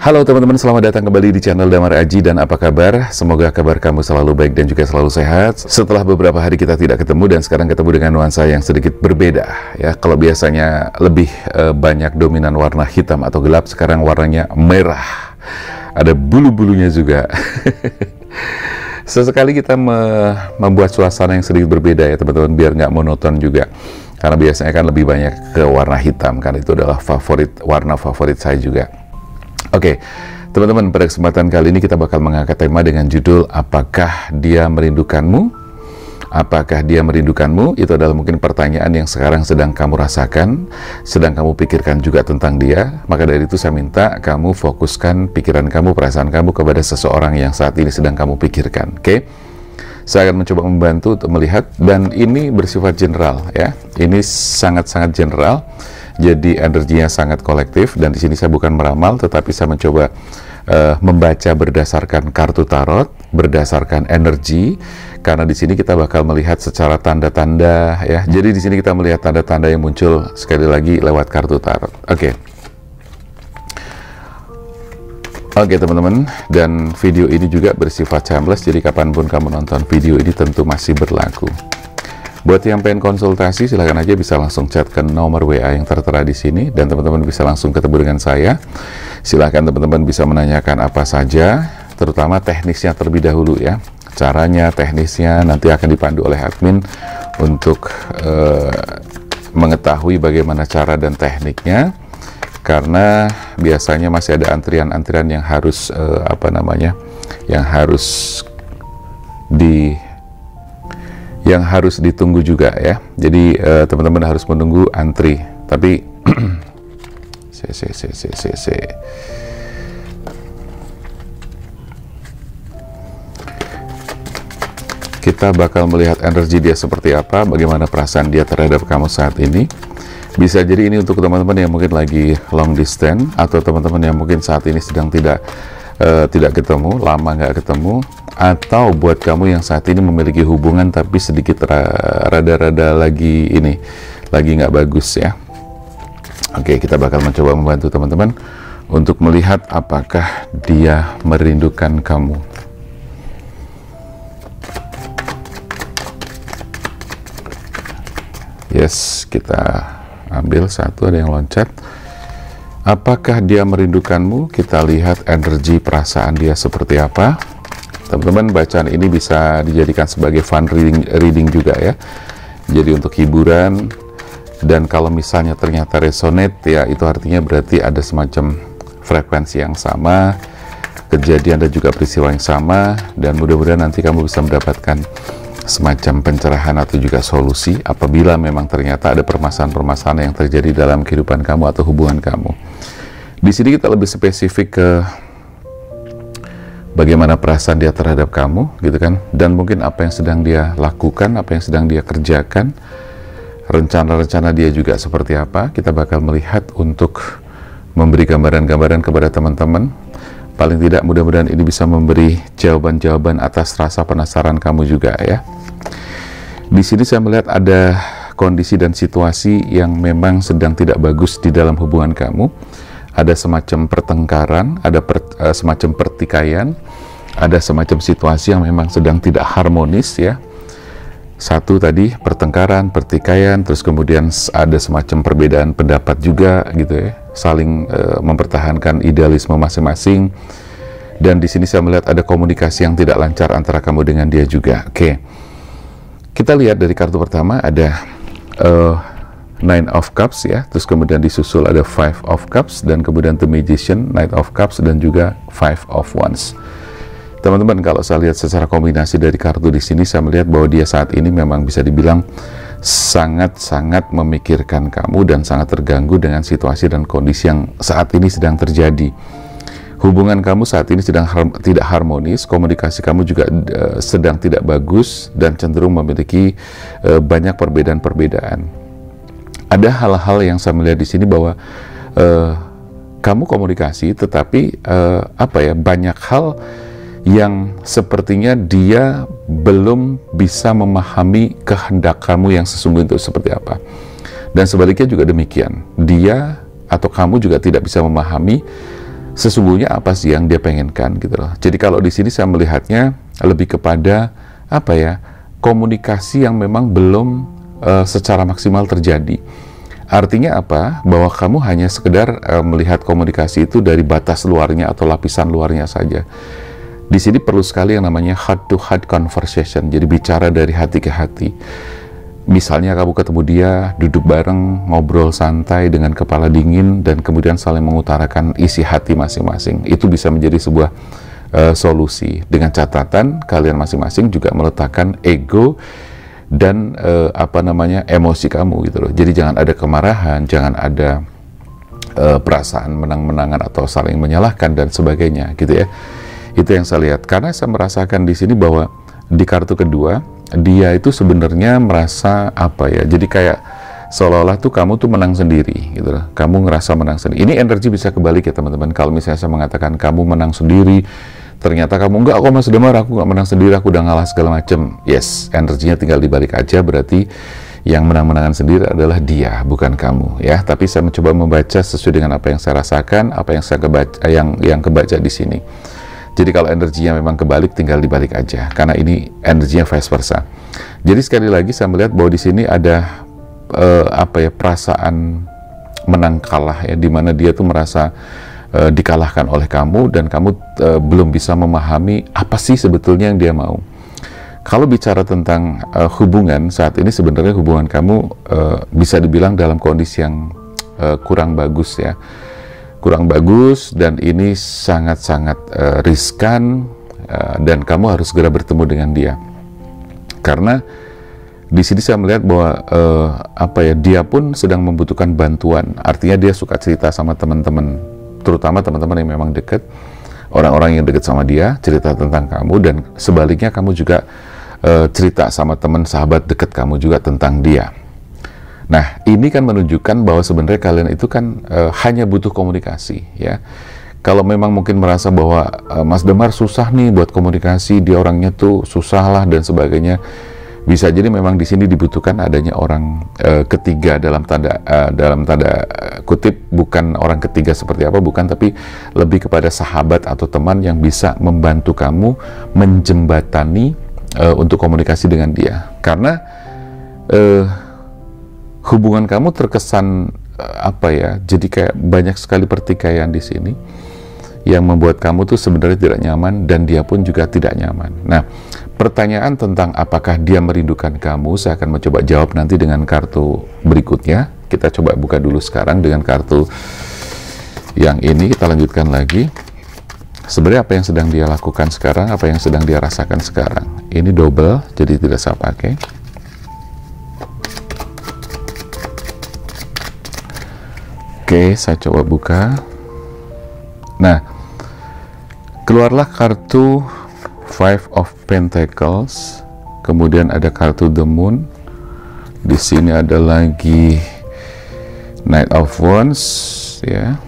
Halo teman-teman, selamat datang kembali di channel Damar Aji. Dan apa kabar? Semoga kabar kamu selalu baik dan juga selalu sehat. Setelah beberapa hari kita tidak ketemu dan sekarang ketemu dengan nuansa yang sedikit berbeda ya. Kalau biasanya lebih banyak dominan warna hitam atau gelap, sekarang warnanya merah. Ada bulu-bulunya juga. Sesekali kita membuat suasana yang sedikit berbeda ya teman-teman, biar nggak monoton juga. Karena biasanya kan lebih banyak ke warna hitam, karena itu adalah warna favorit saya juga. Oke, teman-teman, pada kesempatan kali ini kita bakal mengangkat tema dengan judul Apakah Dia Merindukanmu? Apakah Dia Merindukanmu? Itu adalah mungkin pertanyaan yang sekarang sedang kamu rasakan, sedang kamu pikirkan juga tentang Dia. Maka dari itu saya minta kamu fokuskan pikiran kamu, perasaan kamu kepada seseorang yang saat ini sedang kamu pikirkan. Oke? Saya akan mencoba membantu untuk melihat, dan ini bersifat general ya. Ini sangat-sangat general. Jadi energinya sangat kolektif, dan di sini saya bukan meramal, tetapi saya mencoba membaca berdasarkan kartu tarot, berdasarkan energi, karena di sini kita bakal melihat secara tanda-tanda ya. Jadi di sini kita melihat tanda-tanda yang muncul sekali lagi lewat kartu tarot. Oke, teman-teman, dan video ini juga bersifat timeless, jadi kapanpun kamu nonton video ini tentu masih berlaku. Buat yang pengen konsultasi, silahkan aja bisa langsung chat ke nomor WA yang tertera di sini, dan teman-teman bisa langsung ketemu dengan saya. Silahkan teman-teman bisa menanyakan apa saja, terutama teknisnya terlebih dahulu ya. Caranya, teknisnya nanti akan dipandu oleh admin untuk mengetahui bagaimana cara dan tekniknya, karena biasanya masih ada antrian-antrian yang harus yang harus ditunggu juga ya. Jadi teman-teman harus menunggu antri. Tapi kita bakal melihat energi dia seperti apa, bagaimana perasaan dia terhadap kamu saat ini. Bisa jadi ini untuk teman-teman yang mungkin lagi long distance, atau teman-teman yang mungkin saat ini sedang tidak ketemu, lama nggak ketemu, atau buat kamu yang saat ini memiliki hubungan tapi sedikit rada-rada lagi nggak bagus ya. Oke, kita bakal mencoba membantu teman-teman untuk melihat apakah dia merindukan kamu. Yes, kita ambil satu, ada yang loncat. Apakah dia merindukanmu? Kita lihat energi perasaan dia seperti apa. Teman-teman, bacaan ini bisa dijadikan sebagai fun reading juga ya. Jadi untuk hiburan, dan kalau misalnya ternyata resonate ya, itu artinya berarti ada semacam frekuensi yang sama, kejadian dan juga peristiwa yang sama, dan mudah-mudahan nanti kamu bisa mendapatkan semacam pencerahan atau juga solusi apabila memang ternyata ada permasalahan-permasalahan yang terjadi dalam kehidupan kamu atau hubungan kamu. Di sini kita lebih spesifik ke bagaimana perasaan dia terhadap kamu, gitu kan, dan mungkin apa yang sedang dia lakukan, apa yang sedang dia kerjakan, rencana-rencana dia juga seperti apa. Kita bakal melihat untuk memberi gambaran-gambaran kepada teman-teman. Paling tidak mudah-mudahan ini bisa memberi jawaban-jawaban atas rasa penasaran kamu juga ya. Di sini saya melihat ada kondisi dan situasi yang memang sedang tidak bagus di dalam hubungan kamu. Ada semacam pertengkaran, ada semacam pertikaian, ada semacam situasi yang memang sedang tidak harmonis ya. Satu tadi pertengkaran, pertikaian, terus kemudian ada semacam perbedaan pendapat juga gitu ya, saling mempertahankan idealisme masing-masing. Dan di sini saya melihat ada komunikasi yang tidak lancar antara kamu dengan dia juga. Oke, kita lihat dari kartu pertama ada Nine of Cups ya, terus kemudian disusul ada Five of Cups, dan kemudian The Magician, Knight of Cups, dan juga Five of Wands. Teman-teman, kalau saya lihat secara kombinasi dari kartu di sini, saya melihat bahwa dia saat ini memang bisa dibilang sangat-sangat memikirkan kamu dan sangat terganggu dengan situasi dan kondisi yang saat ini sedang terjadi. Hubungan kamu saat ini sedang tidak harmonis, komunikasi kamu juga sedang tidak bagus dan cenderung memiliki banyak perbedaan-perbedaan. Ada hal-hal yang saya melihat di sini bahwa kamu komunikasi, tetapi banyak hal yang sepertinya dia belum bisa memahami kehendak kamu yang sesungguhnya itu seperti apa. Dan sebaliknya juga demikian, dia atau kamu juga tidak bisa memahami sesungguhnya apa sih yang dia pengenkan gitu loh. Jadi kalau di sini saya melihatnya lebih kepada apa ya, komunikasi yang memang belum secara maksimal terjadi. Artinya apa? Bahwa kamu hanya sekedar melihat komunikasi itu dari batas luarnya atau lapisan luarnya saja. Di sini perlu sekali yang namanya heart to heart conversation. Jadi bicara dari hati ke hati. Misalnya kamu ketemu dia, duduk bareng, ngobrol santai dengan kepala dingin, dan kemudian saling mengutarakan isi hati masing-masing. Itu bisa menjadi sebuah solusi. Dengan catatan kalian masing-masing juga meletakkan ego dan emosi kamu gitu loh. Jadi jangan ada kemarahan, jangan ada perasaan menang-menangan atau saling menyalahkan dan sebagainya gitu ya. Itu yang saya lihat, karena saya merasakan di sini bahwa di kartu kedua dia itu sebenarnya merasa apa ya, jadi kayak seolah-olah tuh kamu tuh menang sendiri gitu loh. Kamu ngerasa menang sendiri. Ini energi bisa kebalik ya teman-teman. Kalau misalnya saya mengatakan kamu menang sendiri, ternyata kamu enggak, kok Mas Damar, aku nggak menang sendiri, aku udah ngalah segala macem. Yes, energinya tinggal dibalik aja, berarti yang menang-menangan sendiri adalah dia, bukan kamu ya. Tapi saya mencoba membaca sesuai dengan apa yang saya rasakan, apa yang saya kebaca, yang kebaca di sini. Jadi kalau energinya memang kebalik, tinggal dibalik aja, karena ini energinya vice versa. Jadi sekali lagi saya melihat bahwa di sini ada perasaan menang kalah ya, dimana dia tuh merasa dikalahkan oleh kamu, dan kamu belum bisa memahami apa sih sebetulnya yang dia mau. Kalau bicara tentang hubungan saat ini, sebenarnya hubungan kamu bisa dibilang dalam kondisi yang kurang bagus ya. Kurang bagus, dan ini sangat-sangat riskan, dan kamu harus segera bertemu dengan dia. Karena di sini saya melihat bahwa dia pun sedang membutuhkan bantuan. Artinya dia suka cerita sama teman-teman, terutama teman-teman yang memang dekat, orang-orang yang dekat sama dia, cerita tentang kamu, dan sebaliknya kamu juga cerita sama teman sahabat dekat kamu juga tentang dia. Nah, ini kan menunjukkan bahwa sebenarnya kalian itu kan hanya butuh komunikasi ya. Kalau memang mungkin merasa bahwa Mas Damar susah nih buat komunikasi, dia orangnya tuh susah lah dan sebagainya, bisa jadi memang di sini dibutuhkan adanya orang ketiga, dalam tanda kutip, bukan orang ketiga seperti apa, bukan, tapi lebih kepada sahabat atau teman yang bisa membantu kamu menjembatani untuk komunikasi dengan dia. Karena hubungan kamu terkesan jadi kayak banyak sekali pertikaian di sini yang membuat kamu tuh sebenarnya tidak nyaman, dan dia pun juga tidak nyaman. Nah, pertanyaan tentang apakah dia merindukan kamu, saya akan mencoba jawab nanti dengan kartu berikutnya. Kita coba buka dulu sekarang dengan kartu yang ini, kita lanjutkan lagi. Sebenarnya apa yang sedang dia lakukan sekarang, apa yang sedang dia rasakan sekarang. Ini double, jadi tidak saya pakai. Oke, saya coba buka. Nah, keluarlah kartu Five of Pentacles, kemudian ada kartu The Moon. Di sini ada lagi Knight of Wands, ya.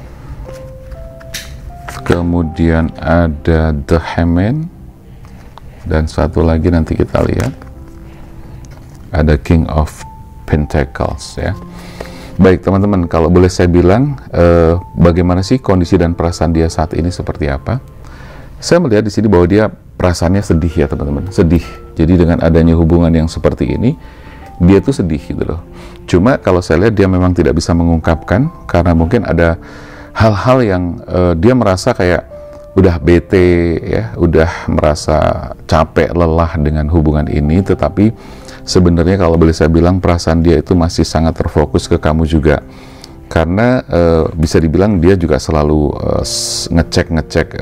Kemudian ada The Hangman, dan satu lagi nanti kita lihat ada King of Pentacles, ya. Baik teman-teman, kalau boleh saya bilang, bagaimana sih kondisi dan perasaan dia saat ini seperti apa? Saya melihat di sini bahwa dia perasaannya sedih ya teman-teman, sedih. Jadi dengan adanya hubungan yang seperti ini, dia tuh sedih gitu loh. Cuma kalau saya lihat dia memang tidak bisa mengungkapkan, karena mungkin ada hal-hal yang dia merasa kayak udah bete ya, udah merasa capek, lelah dengan hubungan ini, tetapi sebenarnya kalau boleh saya bilang perasaan dia itu masih sangat terfokus ke kamu juga, karena bisa dibilang dia juga selalu ngecek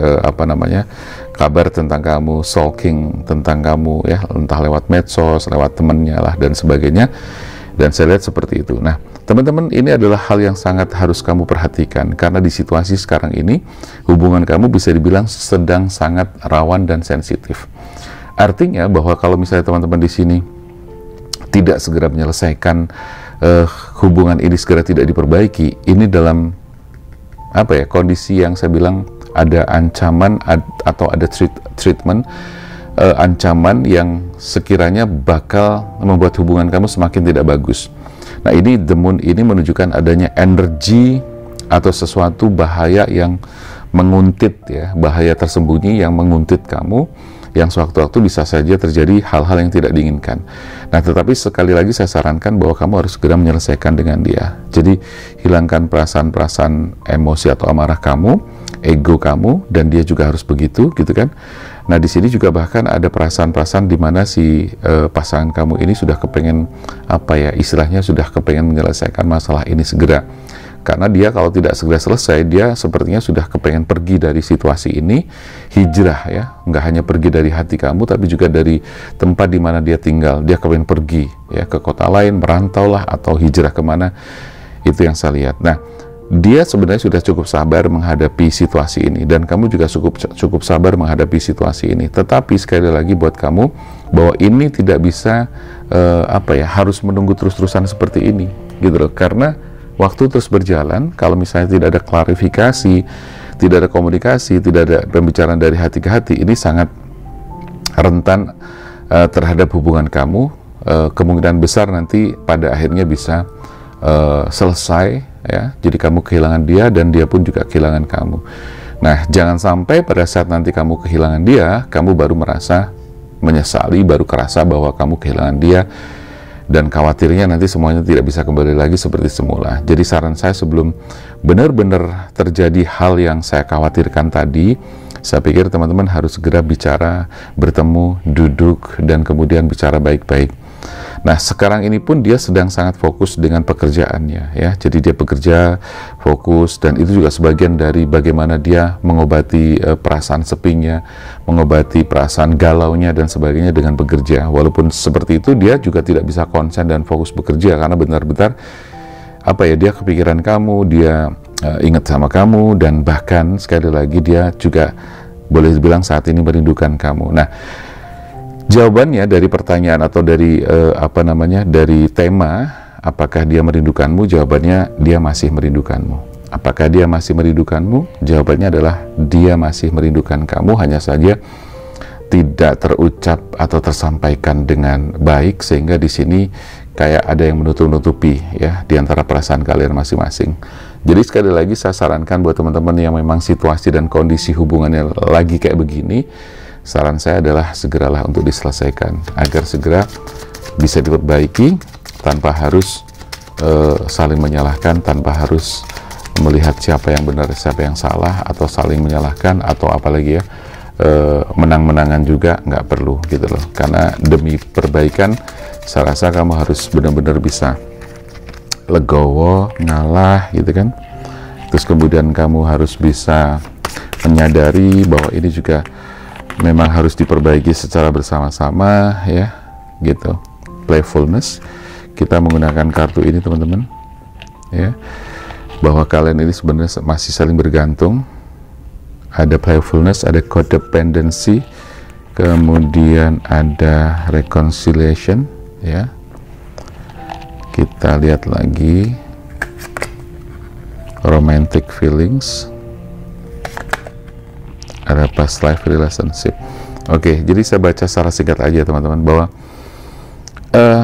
kabar tentang kamu, stalking tentang kamu ya, entah lewat medsos, lewat temennya lah dan sebagainya, dan saya lihat seperti itu. Nah teman-teman, ini adalah hal yang sangat harus kamu perhatikan, karena di situasi sekarang ini hubungan kamu bisa dibilang sedang sangat rawan dan sensitif. Artinya bahwa kalau misalnya teman-teman di sini tidak segera menyelesaikan hubungan ini, segera tidak diperbaiki, ini dalam kondisi yang saya bilang ada ancaman atau ada treatment ancaman yang sekiranya bakal membuat hubungan kamu semakin tidak bagus. Nah ini The Moon ini menunjukkan adanya energi atau sesuatu bahaya yang menguntit ya, bahaya tersembunyi yang menguntit kamu, yang sewaktu-waktu bisa saja terjadi hal-hal yang tidak diinginkan. Nah, tetapi sekali lagi saya sarankan bahwa kamu harus segera menyelesaikan dengan dia. Jadi hilangkan perasaan-perasaan emosi atau amarah kamu, ego kamu, dan dia juga harus begitu, gitu kan. Nah, di sini juga bahkan ada perasaan-perasaan di mana si pasangan kamu ini sudah kepengen, apa ya, istilahnya sudah kepengen menyelesaikan masalah ini segera. Karena dia kalau tidak segera selesai, dia sepertinya sudah kepengen pergi dari situasi ini, hijrah ya, nggak hanya pergi dari hati kamu, tapi juga dari tempat di mana dia tinggal. Dia kepengen pergi ya ke kota lain, merantau lah, atau hijrah kemana, itu yang saya lihat. Nah, dia sebenarnya sudah cukup sabar menghadapi situasi ini, dan kamu juga cukup sabar menghadapi situasi ini. Tetapi sekali lagi buat kamu, bahwa ini tidak bisa harus menunggu terus-terusan seperti ini, gitu loh. Karena waktu terus berjalan, kalau misalnya tidak ada klarifikasi, tidak ada komunikasi, tidak ada pembicaraan dari hati ke hati, ini sangat rentan terhadap hubungan kamu. Kemungkinan besar nanti pada akhirnya bisa selesai ya, jadi kamu kehilangan dia dan dia pun juga kehilangan kamu. Nah, jangan sampai pada saat nanti kamu kehilangan dia, kamu baru merasa menyesali, baru kerasa bahwa kamu kehilangan dia, dan khawatirnya nanti semuanya tidak bisa kembali lagi seperti semula. Jadi saran saya, sebelum benar-benar terjadi hal yang saya khawatirkan tadi, saya pikir teman-teman harus segera bicara, bertemu, duduk, dan kemudian bicara baik-baik. Nah, sekarang ini pun dia sedang sangat fokus dengan pekerjaannya ya. Jadi dia bekerja fokus, dan itu juga sebagian dari bagaimana dia mengobati perasaan sepinya, mengobati perasaan galaunya dan sebagainya dengan bekerja. Walaupun seperti itu, dia juga tidak bisa konsen dan fokus bekerja karena benar-benar dia kepikiran kamu, dia ingat sama kamu, dan bahkan sekali lagi dia juga boleh dibilang saat ini merindukan kamu. Nah, jawabannya dari pertanyaan atau dari dari tema, apakah dia merindukanmu? Jawabannya, dia masih merindukanmu. Apakah dia masih merindukanmu? Jawabannya adalah dia masih merindukan kamu, hanya saja tidak terucap atau tersampaikan dengan baik, sehingga di sini kayak ada yang menutup-nutupi ya di antara perasaan kalian masing-masing. Jadi sekali lagi saya sarankan buat teman-teman yang memang situasi dan kondisi hubungannya lagi kayak begini, saran saya adalah segeralah untuk diselesaikan, agar segera bisa diperbaiki tanpa harus saling menyalahkan, tanpa harus melihat siapa yang benar, siapa yang salah, atau saling menyalahkan, atau apalagi ya menang-menangan juga nggak perlu, gitu loh. Karena demi perbaikan, saya rasa kamu harus benar-benar bisa legowo, ngalah, gitu kan. Terus kemudian kamu harus bisa menyadari bahwa ini juga memang harus diperbaiki secara bersama-sama ya, gitu. Playfulness, kita menggunakan kartu ini teman-teman ya, bahwa kalian ini sebenarnya masih saling bergantung. Ada playfulness, ada codependency, kemudian ada reconciliation ya. Kita lihat lagi romantic feelings, ada past life relationship. Oke, jadi saya baca secara singkat aja teman-teman, bahwa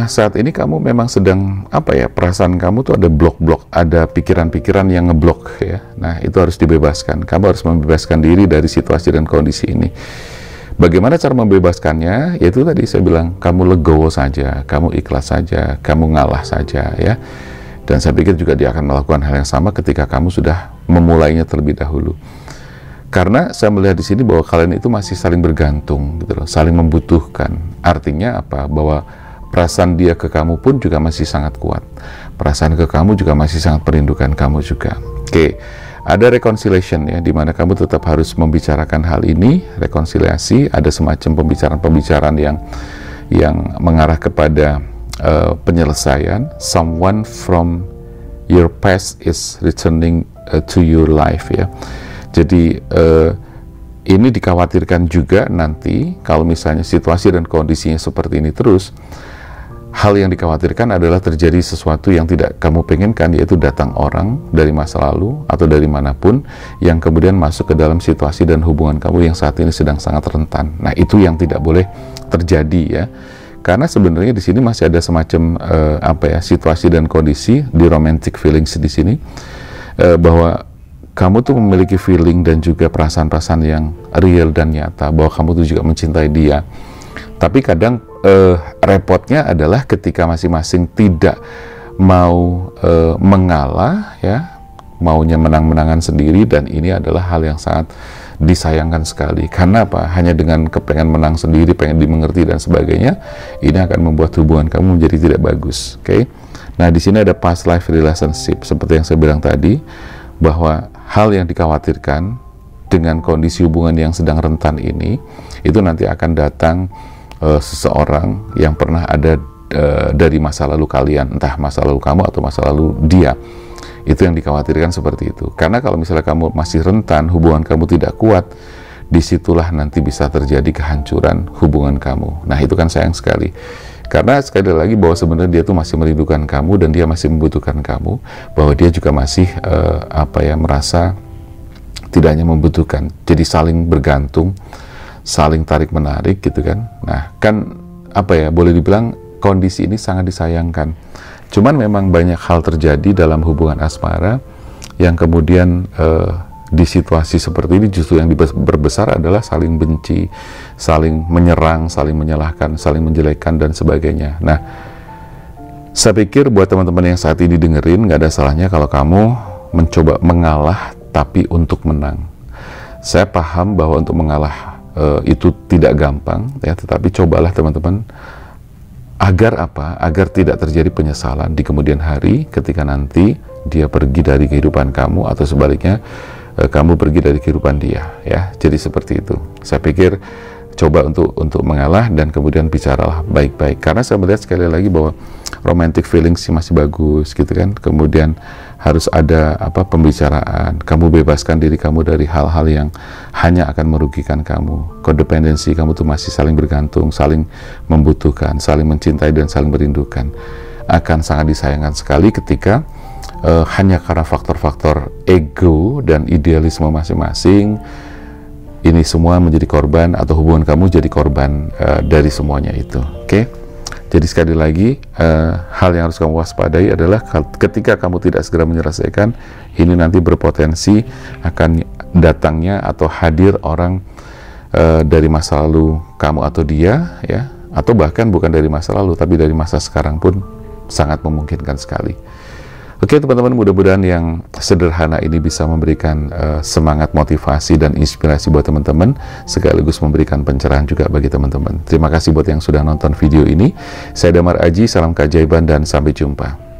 saat ini kamu memang sedang perasaan kamu tuh ada blok-blok, ada pikiran-pikiran yang ngeblok ya. Nah, itu harus dibebaskan. Kamu harus membebaskan diri dari situasi dan kondisi ini. Bagaimana cara membebaskannya? Yaitu tadi saya bilang, kamu legowo saja, kamu ikhlas saja, kamu ngalah saja ya. Dan saya pikir juga dia akan melakukan hal yang sama ketika kamu sudah memulainya terlebih dahulu. Karena saya melihat di sini bahwa kalian itu masih saling bergantung, gitu loh, saling membutuhkan. Artinya apa? Bahwa perasaan dia ke kamu pun juga masih sangat kuat. Perasaan ke kamu juga masih sangat merindukan kamu juga. Oke, ada reconciliation ya, dimana kamu tetap harus membicarakan hal ini, rekonsiliasi. Ada semacam pembicaraan-pembicaraan yang mengarah kepada penyelesaian. Someone from your past is returning to your life ya. Jadi ini dikhawatirkan juga nanti kalau misalnya situasi dan kondisinya seperti ini terus, hal yang dikhawatirkan adalah terjadi sesuatu yang tidak kamu pengenkan, yaitu datang orang dari masa lalu atau dari manapun yang kemudian masuk ke dalam situasi dan hubungan kamu yang saat ini sedang sangat rentan. Nah, itu yang tidak boleh terjadi ya. Karena sebenarnya di sini masih ada semacam situasi dan kondisi di romantic feelings di sini, bahwa kamu tuh memiliki feeling dan juga perasaan-perasaan yang real dan nyata bahwa kamu tuh juga mencintai dia. Tapi kadang repotnya adalah ketika masing-masing tidak mau mengalah, ya, maunya menang-menangan sendiri, dan ini adalah hal yang sangat disayangkan sekali. Karena apa? Hanya dengan kepengen menang sendiri, pengen dimengerti dan sebagainya, ini akan membuat hubungan kamu menjadi tidak bagus. Oke? Nah, di sini ada past life relationship, seperti yang saya bilang tadi, bahwa hal yang dikhawatirkan dengan kondisi hubungan yang sedang rentan ini, itu nanti akan datang seseorang yang pernah ada dari masa lalu kalian, entah masa lalu kamu atau masa lalu dia. Itu yang dikhawatirkan seperti itu. Karena kalau misalnya kamu masih rentan, hubungan kamu tidak kuat, disitulah nanti bisa terjadi kehancuran hubungan kamu. Nah, itu kan sayang sekali. Karena sekali lagi bahwa sebenarnya dia tuh masih merindukan kamu dan dia masih membutuhkan kamu, bahwa dia juga masih merasa tidak hanya membutuhkan, jadi saling bergantung, saling tarik menarik gitu kan. Nah, kan boleh dibilang kondisi ini sangat disayangkan. Cuman memang banyak hal terjadi dalam hubungan asmara yang kemudian di situasi seperti ini justru yang berbesar adalah saling benci, saling menyerang, saling menyalahkan, saling menjelekkan dan sebagainya. Nah, saya pikir buat teman-teman yang saat ini dengerin, nggak ada salahnya kalau kamu mencoba mengalah tapi untuk menang. Saya paham bahwa untuk mengalah itu tidak gampang, ya, tetapi cobalah teman-teman agar agar tidak terjadi penyesalan di kemudian hari ketika nanti dia pergi dari kehidupan kamu atau sebaliknya kamu pergi dari kehidupan dia, ya. Jadi seperti itu. Saya pikir coba untuk mengalah dan kemudian bicaralah baik-baik, karena saya melihat sekali lagi bahwa romantic feelings masih bagus gitu kan. Kemudian harus ada pembicaraan, kamu bebaskan diri kamu dari hal-hal yang hanya akan merugikan kamu. Kodependensi kamu tuh masih saling bergantung, saling membutuhkan, saling mencintai dan saling merindukan. Akan sangat disayangkan sekali ketika hanya karena faktor-faktor ego dan idealisme masing-masing, ini semua menjadi korban, atau hubungan kamu jadi korban dari semuanya itu. Oke? Jadi sekali lagi, hal yang harus kamu waspadai adalah ketika kamu tidak segera menyelesaikan, ini nanti berpotensi akan datangnya atau hadir orang dari masa lalu kamu atau dia, ya, atau bahkan bukan dari masa lalu tapi dari masa sekarang pun sangat memungkinkan sekali. Oke teman-teman, mudah-mudahan yang sederhana ini bisa memberikan semangat, motivasi, dan inspirasi buat teman-teman, sekaligus memberikan pencerahan juga bagi teman-teman. Terima kasih buat yang sudah nonton video ini. Saya Damar Aji, salam keajaiban dan sampai jumpa.